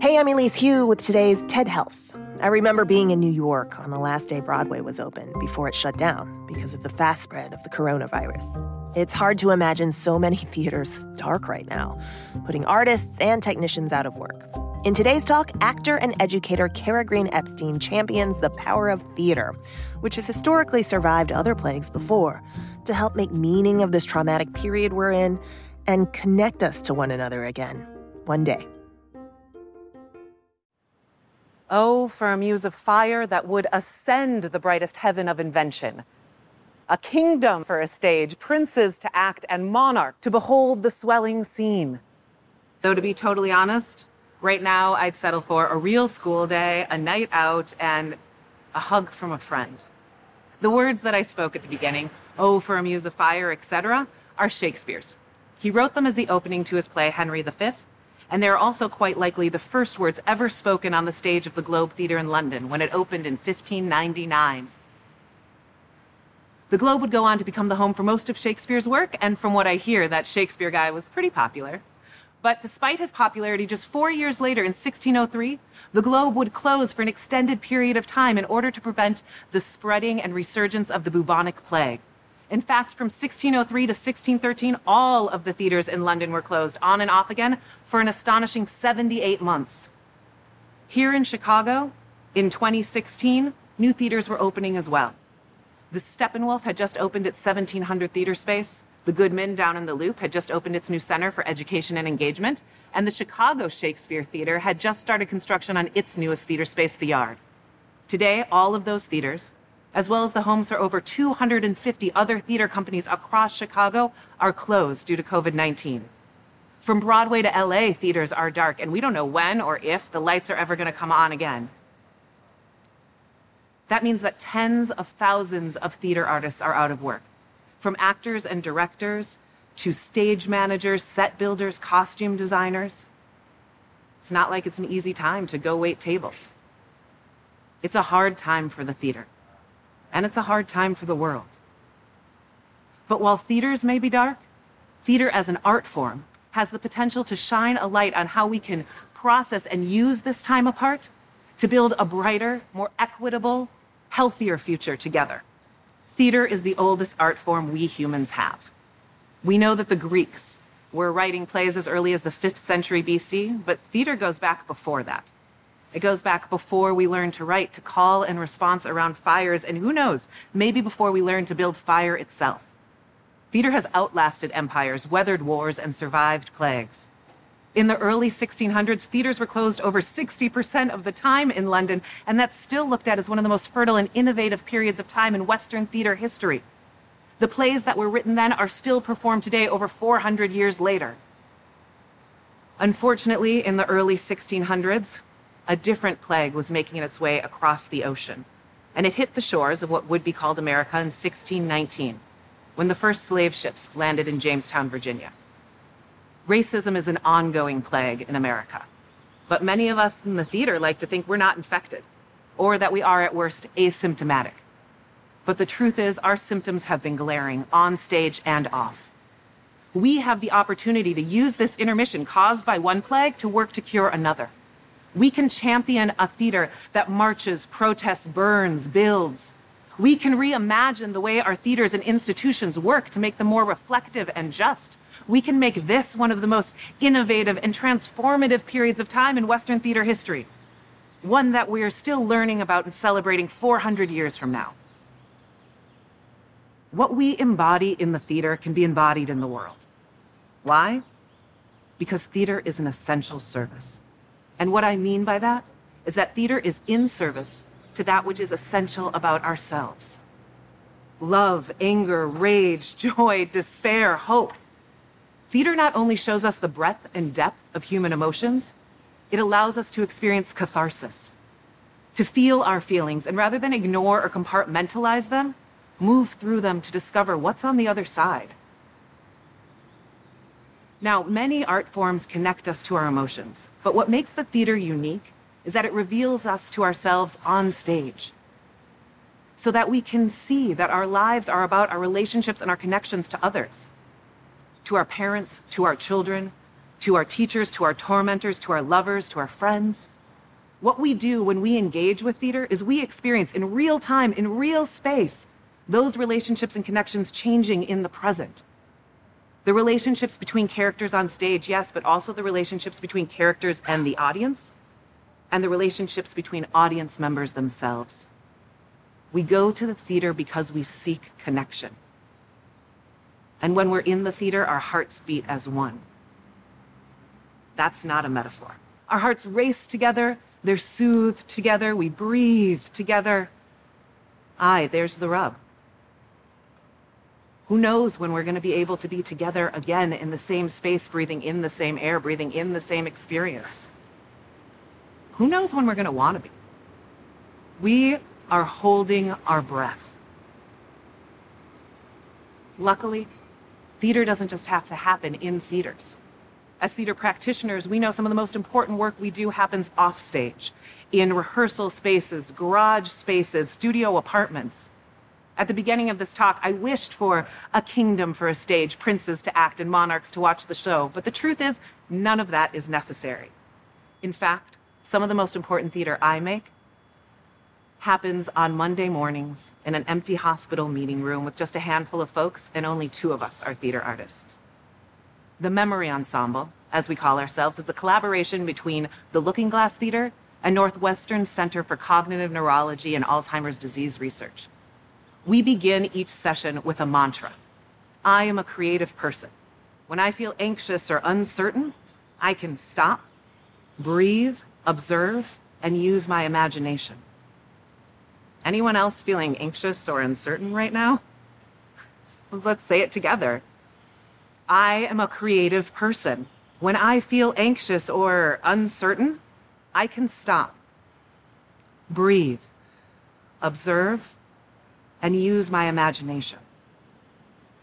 Hey, I'm Elise Hugh with today's TED Health. I remember being in New York on the last day Broadway was open before it shut down because of the fast spread of the coronavirus. It's hard to imagine so many theaters dark right now, putting artists and technicians out of work. In today's talk, actor and educator Cara Greene Epstein champions the power of theater, which has historically survived other plagues before, to help make meaning of this traumatic period we're in and connect us to one another again, one day. Oh, for a muse of fire that would ascend the brightest heaven of invention. A kingdom for a stage, princes to act, and monarch to behold the swelling scene. Though to be totally honest, right now I'd settle for a real school day, a night out, and a hug from a friend. The words that I spoke at the beginning, oh, for a muse of fire, etc., are Shakespeare's. He wrote them as the opening to his play Henry V, and they're also quite likely the first words ever spoken on the stage of the Globe Theatre in London when it opened in 1599. The Globe would go on to become the home for most of Shakespeare's work, and from what I hear, that Shakespeare guy was pretty popular. But despite his popularity, just 4 years later, in 1603, the Globe would close for an extended period of time in order to prevent the spreading and resurgence of the bubonic plague. In fact, from 1603 to 1613, all of the theaters in London were closed on and off again for an astonishing 78 months. Here in Chicago, in 2016, new theaters were opening as well. The Steppenwolf had just opened its 1,700 theater space. The Goodman down in the Loop had just opened its new Center for Education and Engagement. And the Chicago Shakespeare Theater had just started construction on its newest theater space, The Yard. Today, all of those theaters, as well as the homes for over 250 other theater companies across Chicago, are closed due to COVID-19. From Broadway to LA, theaters are dark, and we don't know when or if the lights are ever going to come on again. That means that tens of thousands of theater artists are out of work, from actors and directors to stage managers, set builders, costume designers. It's not like it's an easy time to go wait tables. It's a hard time for the theater. And it's a hard time for the world. But while theaters may be dark, theater as an art form has the potential to shine a light on how we can process and use this time apart to build a brighter, more equitable, healthier future together. Theater is the oldest art form we humans have. We know that the Greeks were writing plays as early as the 5th century BC, but theater goes back before that. It goes back before we learned to write, to call and response around fires, and who knows, maybe before we learned to build fire itself. Theater has outlasted empires, weathered wars, and survived plagues. In the early 1600s, theaters were closed over 60% of the time in London, and that's still looked at as one of the most fertile and innovative periods of time in Western theater history. The plays that were written then are still performed today over 400 years later. Unfortunately, in the early 1600s, a different plague was making its way across the ocean, and it hit the shores of what would be called America in 1619, when the first slave ships landed in Jamestown, Virginia. Racism is an ongoing plague in America, but many of us in the theater like to think we're not infected, or that we are at worst asymptomatic. But the truth is, our symptoms have been glaring on stage and off. We have the opportunity to use this intermission caused by one plague to work to cure another. We can champion a theater that marches, protests, burns, builds. We can reimagine the way our theaters and institutions work to make them more reflective and just. We can make this one of the most innovative and transformative periods of time in Western theater history, one that we are still learning about and celebrating 400 years from now. What we embody in the theater can be embodied in the world. Why? Because theater is an essential service. And what I mean by that is that theater is in service to that which is essential about ourselves. Love, anger, rage, joy, despair, hope. Theater not only shows us the breadth and depth of human emotions, it allows us to experience catharsis, to feel our feelings, and rather than ignore or compartmentalize them, move through them to discover what's on the other side. Now, many art forms connect us to our emotions, but what makes the theater unique is that it reveals us to ourselves on stage, so that we can see that our lives are about our relationships and our connections to others, to our parents, to our children, to our teachers, to our tormentors, to our lovers, to our friends. What we do when we engage with theater is we experience in real time, in real space, those relationships and connections changing in the present. The relationships between characters on stage, yes, but also the relationships between characters and the audience, and the relationships between audience members themselves. We go to the theater because we seek connection. And when we're in the theater, our hearts beat as one. That's not a metaphor. Our hearts race together, they're soothed together, we breathe together. Aye, there's the rub. Who knows when we're going to be able to be together again in the same space, breathing in the same air, breathing in the same experience? Who knows when we're going to want to be? We are holding our breath. Luckily, theater doesn't just have to happen in theaters. As theater practitioners, we know some of the most important work we do happens off stage, in rehearsal spaces, garage spaces, studio apartments. At the beginning of this talk, I wished for a kingdom for a stage, princes to act and monarchs to watch the show, but the truth is, none of that is necessary. In fact, some of the most important theater I make happens on Monday mornings in an empty hospital meeting room with just a handful of folks, and only 2 of us are theater artists. The Memory Ensemble, as we call ourselves, is a collaboration between the Looking Glass Theater and Northwestern Center for Cognitive Neurology and Alzheimer's Disease Research. We begin each session with a mantra. I am a creative person. When I feel anxious or uncertain, I can stop, breathe, observe, and use my imagination. Anyone else feeling anxious or uncertain right now? Let's say it together. I am a creative person. When I feel anxious or uncertain, I can stop, breathe, observe, and use my imagination.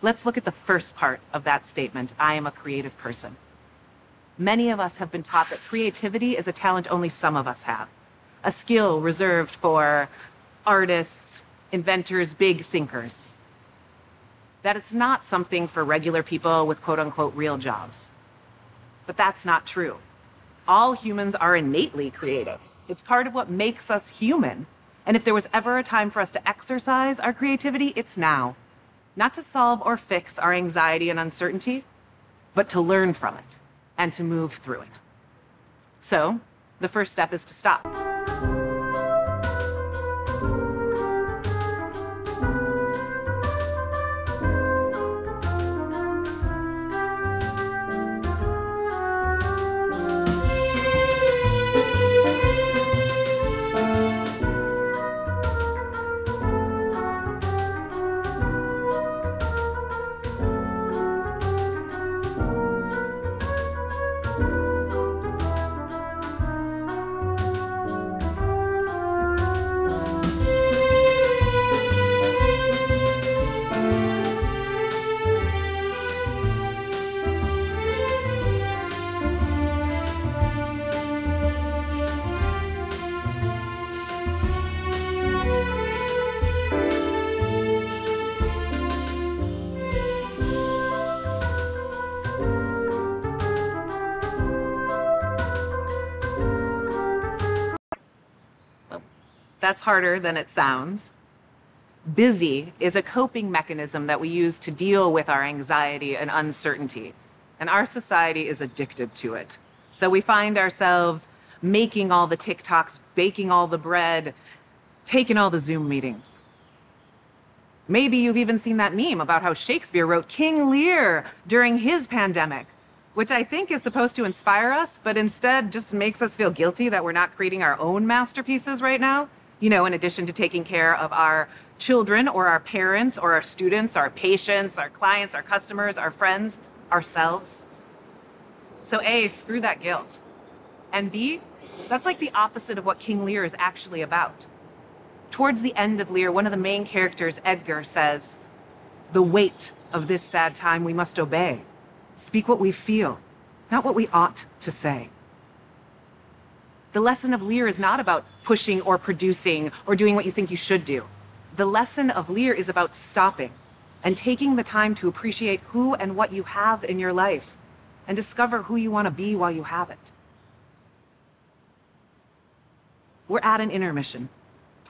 Let's look at the first part of that statement, I am a creative person. Many of us have been taught that creativity is a talent only some of us have, a skill reserved for artists, inventors, big thinkers. That it's not something for regular people with quote-unquote real jobs. But that's not true. All humans are innately creative. It's part of what makes us human. And if there was ever a time for us to exercise our creativity, it's now. Not to solve or fix our anxiety and uncertainty, but to learn from it and to move through it. So, the first step is to stop. That's harder than it sounds. Busy is a coping mechanism that we use to deal with our anxiety and uncertainty. And our society is addicted to it. So we find ourselves making all the TikToks, baking all the bread, taking all the Zoom meetings. Maybe you've even seen that meme about how Shakespeare wrote King Lear during his pandemic, which I think is supposed to inspire us, but instead just makes us feel guilty that we're not creating our own masterpieces right now. You know, in addition to taking care of our children or our parents or our students, our patients, our clients, our customers, our friends, ourselves. So A, screw that guilt. And B, that's like the opposite of what King Lear is actually about. Towards the end of Lear, one of the main characters, Edgar, says, "The weight of this sad time we must obey. Speak what we feel, not what we ought to say." The lesson of Lear is not about pushing or producing or doing what you think you should do. The lesson of Lear is about stopping and taking the time to appreciate who and what you have in your life. and discover who you want to be while you have it. We're at an intermission.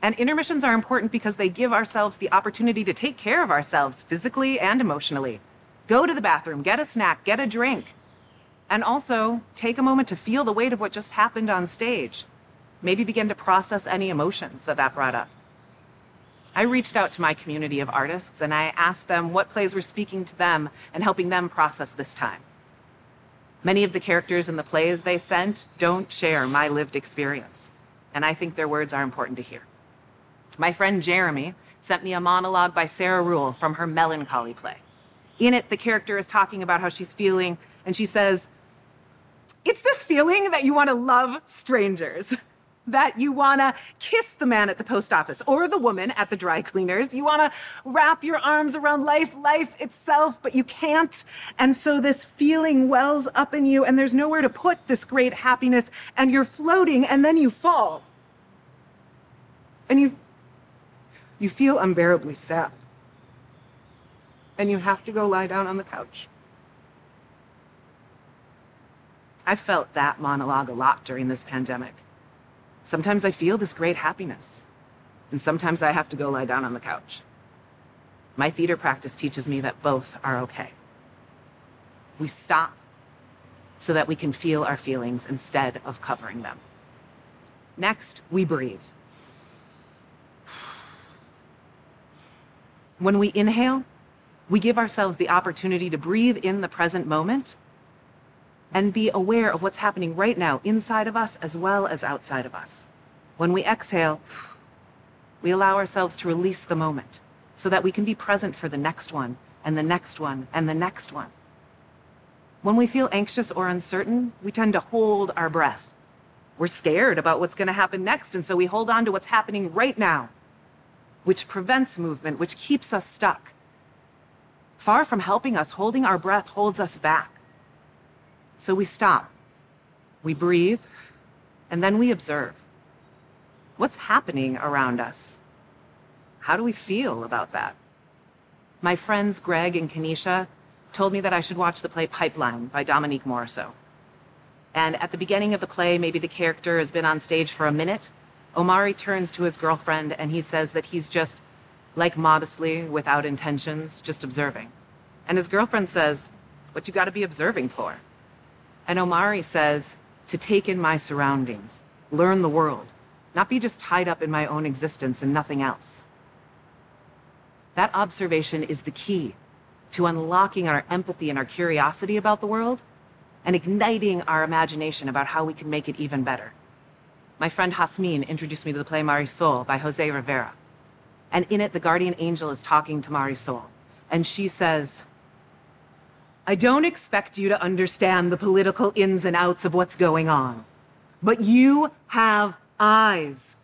And intermissions are important because they give ourselves the opportunity to take care of ourselves physically and emotionally. Go to the bathroom, get a snack, get a drink. And also take a moment to feel the weight of what just happened on stage. Maybe begin to process any emotions that brought up. I reached out to my community of artists and I asked them what plays were speaking to them and helping them process this time. Many of the characters in the plays they sent don't share my lived experience, and I think their words are important to hear. My friend Jeremy sent me a monologue by Sarah Rule from her Melancholy play. In it, the character is talking about how she's feeling, and she says, "It's this feeling that you want to love strangers, that you want to kiss the man at the post office or the woman at the dry cleaners. You want to wrap your arms around life itself, but you can't. And so this feeling wells up in you, and there's nowhere to put this great happiness, and you're floating, and then you fall. And you feel unbearably sad. And you have to go lie down on the couch." I felt that monologue a lot during this pandemic. Sometimes I feel this great happiness, and sometimes I have to go lie down on the couch. My theater practice teaches me that both are okay. We stop so that we can feel our feelings instead of covering them. Next, we breathe. When we inhale, we give ourselves the opportunity to breathe in the present moment and be aware of what's happening right now inside of us as well as outside of us. When we exhale, we allow ourselves to release the moment so that we can be present for the next one and the next one and the next one. When we feel anxious or uncertain, we tend to hold our breath. We're scared about what's going to happen next, and so we hold on to what's happening right now, which prevents movement, which keeps us stuck. Far from helping us, holding our breath holds us back. So we stop, we breathe, and then we observe. What's happening around us? How do we feel about that? My friends Greg and Kenesha told me that I should watch the play Pipeline by Dominique Morisseau. And at the beginning of the play, maybe the character has been on stage for a minute. Omari turns to his girlfriend and he says that he's just, like modestly, without intentions, just observing. And his girlfriend says, "What you gotta be observing for?" And Omari says, "To take in my surroundings, learn the world, not be just tied up in my own existence and nothing else." That observation is the key to unlocking our empathy and our curiosity about the world and igniting our imagination about how we can make it even better. My friend Hasmin introduced me to the play Marisol by Jose Rivera. And in it, the guardian angel is talking to Marisol. And she says, "I don't expect you to understand the political ins and outs of what's going on, but you have eyes.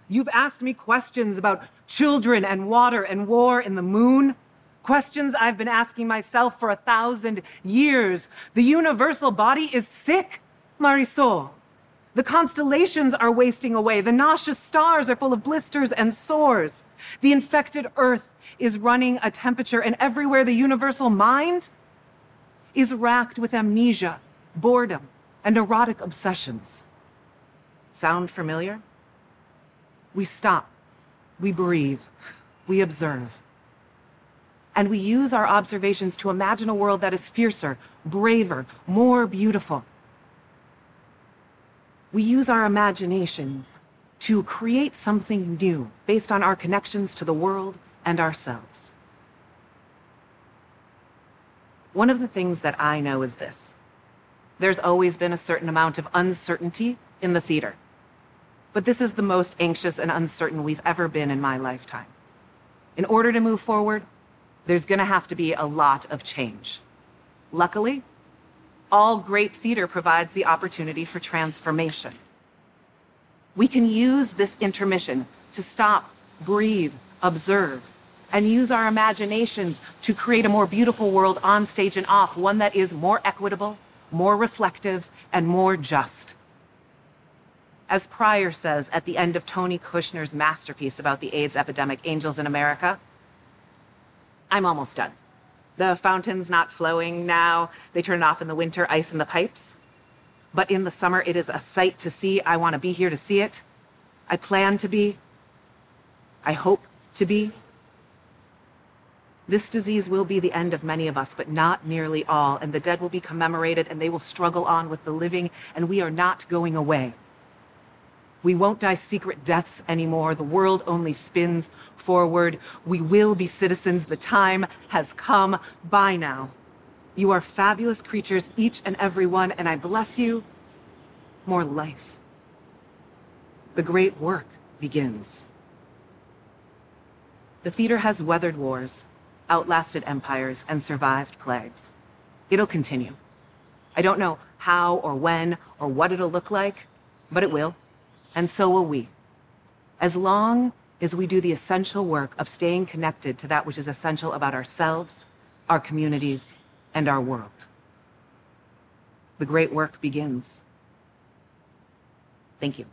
You've asked me questions about children and water and war and the moon, questions I've been asking myself for 1,000 years. The universal body is sick, Marisol. The constellations are wasting away. The nauseous stars are full of blisters and sores. The infected earth is running a temperature, and everywhere the universal mind is racked with amnesia, boredom, and erotic obsessions." Sound familiar? We stop, we breathe, we observe. And we use our observations to imagine a world that is fiercer, braver, more beautiful. We use our imaginations to create something new based on our connections to the world and ourselves. One of the things that I know is this: there's always been a certain amount of uncertainty in the theater. But this is the most anxious and uncertain we've ever been in my lifetime. In order to move forward, there's going to have to be a lot of change. Luckily, all great theater provides the opportunity for transformation. We can use this intermission to stop, breathe, observe, and use our imaginations to create a more beautiful world on stage and off, one that is more equitable, more reflective, and more just. As Pryor says at the end of Tony Kushner's masterpiece about the AIDS epidemic, Angels in America, "I'm almost done. The fountain's not flowing now. They turn it off in the winter, ice in the pipes. But in the summer, it is a sight to see. I want to be here to see it. I plan to be. I hope to be. This disease will be the end of many of us, but not nearly all, and the dead will be commemorated, and they will struggle on with the living, and we are not going away. We won't die secret deaths anymore. The world only spins forward. We will be citizens. The time has come. Bye now. You are fabulous creatures, each and every one, and I bless you. More life. The great work begins. The theater has weathered wars, outlasted empires, and survived plagues. It'll continue. I don't know how or when or what it'll look like, but it will, and so will we. As long as we do the essential work of staying connected to that which is essential about ourselves, our communities, and our world. The great work begins. Thank you.